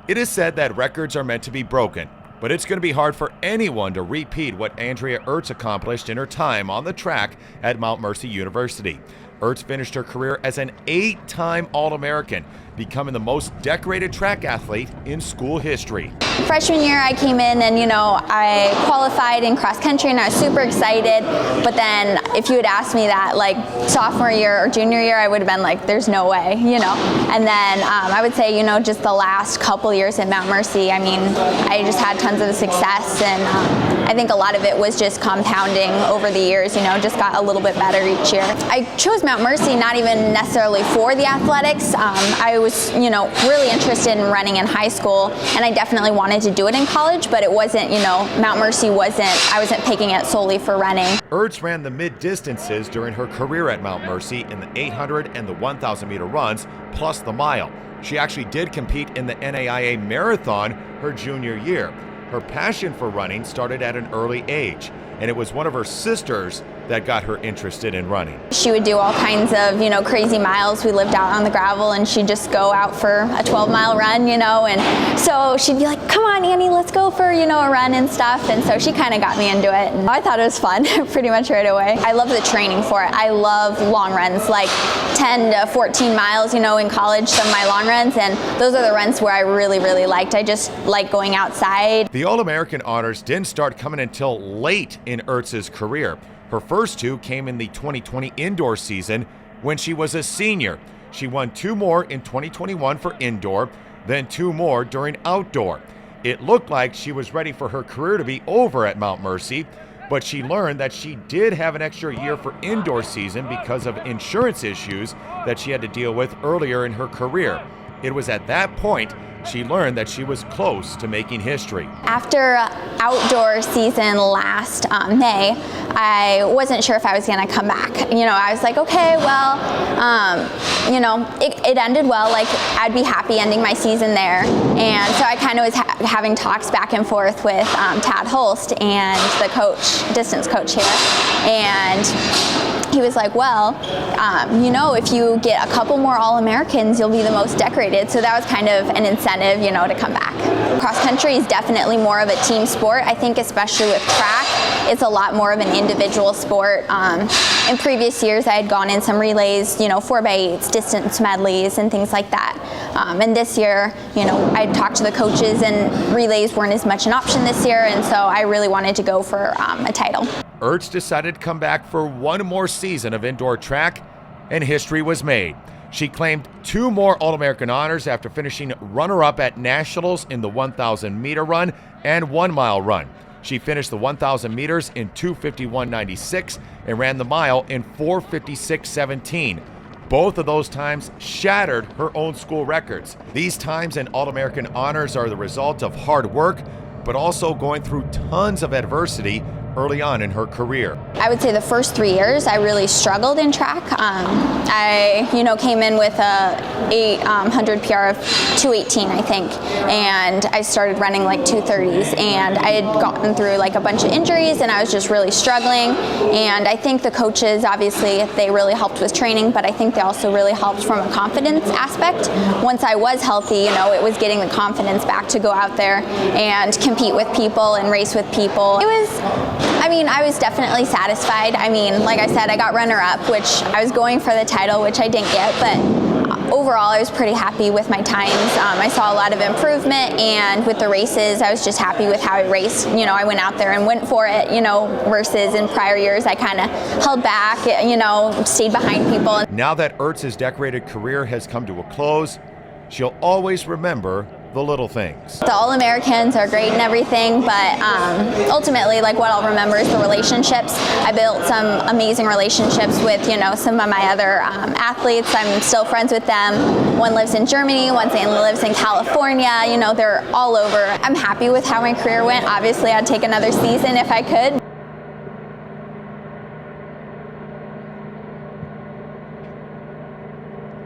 It is said that records are meant to be broken, but it's going to be hard for anyone to repeat what Andrea Ertz accomplished in her time on the track at Mount Mercy University. Ertz finished her career as an 8-time All-American, becoming the most decorated track athlete in school history. Freshman year I came in and I qualified in cross country and I was super excited, but then if you had asked me that like sophomore year or junior year, I would have been like, there's no way, And then I would say, just the last couple years at Mount Mercy, I just had tons of success, and I think a lot of it was just compounding over the years, just got a little bit better each year. I chose Mount Mercy not even necessarily for the athletics. I was, really interested in running in high school, and I definitely wanted to do it in college, but it wasn't, Mount Mercy I wasn't picking it solely for running. Ertz ran the mid-distances during her career at Mount Mercy in the 800 and the 1,000 meter runs, plus the mile. She actually did compete in the NAIA marathon her junior year. Her passion for running started at an early age, and it was one of her sisters that got her interested in running. She would do all kinds of, crazy miles. We lived out on the gravel, and she'd just go out for a 12-mile run, and so she'd be like, come on, Annie, let's go for, a run and stuff. And so she kind of got me into it, and I thought it was fun pretty much right away. I love the training for it. I love long runs, like 10 to 14 miles, in college, some of my long runs, and those are the runs where I really, really liked. I just like going outside. The All-American honors didn't start coming until late in Ertz's career. Her first two came in the 2020 indoor season when she was a senior. She won 2 more in 2021 for indoor, then 2 more during outdoor. It looked like she was ready for her career to be over at Mount Mercy, but she learned that she did have an extra year for indoor season because of insurance issues that she had to deal with earlier in her career. It was at that point she learned that she was close to making history. After outdoor season last May, I wasn't sure if I was going to come back. I was like, okay, well, it ended well. Like, I'd be happy ending my season there. And so I kind of was having talks back and forth with Tad Holst and the coach, distance coach here. And he was like, well, if you get a couple more All-Americans, you'll be the most decorated. So that was kind of an incentive, to come back. Cross country is definitely more of a team sport. I think especially with track, it's a lot more of an individual sport. In previous years, I had gone in some relays, 4x8s, distance medleys, and things like that. And this year, I talked to the coaches, and relays weren't as much an option this year, and so I really wanted to go for a title. Ertz decided to come back for one more season of indoor track, and history was made. She claimed 2 more All-American honors after finishing runner-up at Nationals in the 1,000 meter run and 1 mile run. She finished the 1,000 meters in 2:51.96 and ran the mile in 4:56.17. Both of those times shattered her own school records. These times and All-American honors are the result of hard work, but also going through tons of adversity early on in her career. I would say the first 3 years I really struggled in track. I came in with a 800 PR of 2:18, I think, and I started running like 2:30s, and I had gotten through like a bunch of injuries, and I was just really struggling. And I think the coaches, obviously, they really helped with training, but I think they also really helped from a confidence aspect. Once I was healthy, it was getting the confidence back to go out there and compete with people and race with people. I was definitely satisfied. Like I said, I got runner-up, which I was going for the title, which I didn't get, but overall I was pretty happy with my times. I saw a lot of improvement, and with the races, I was just happy with how I raced. I went out there and went for it, versus in prior years I kind of held back, stayed behind people. Now that Ertz's decorated career has come to a close, she'll always remember the little things. The All-Americans are great and everything, but ultimately, like, what I'll remember is the relationships. I built some amazing relationships with, some of my other athletes. I'm still friends with them. One lives in Germany, one lives in California. They're all over. I'm happy with how my career went. Obviously, I'd take another season if I could.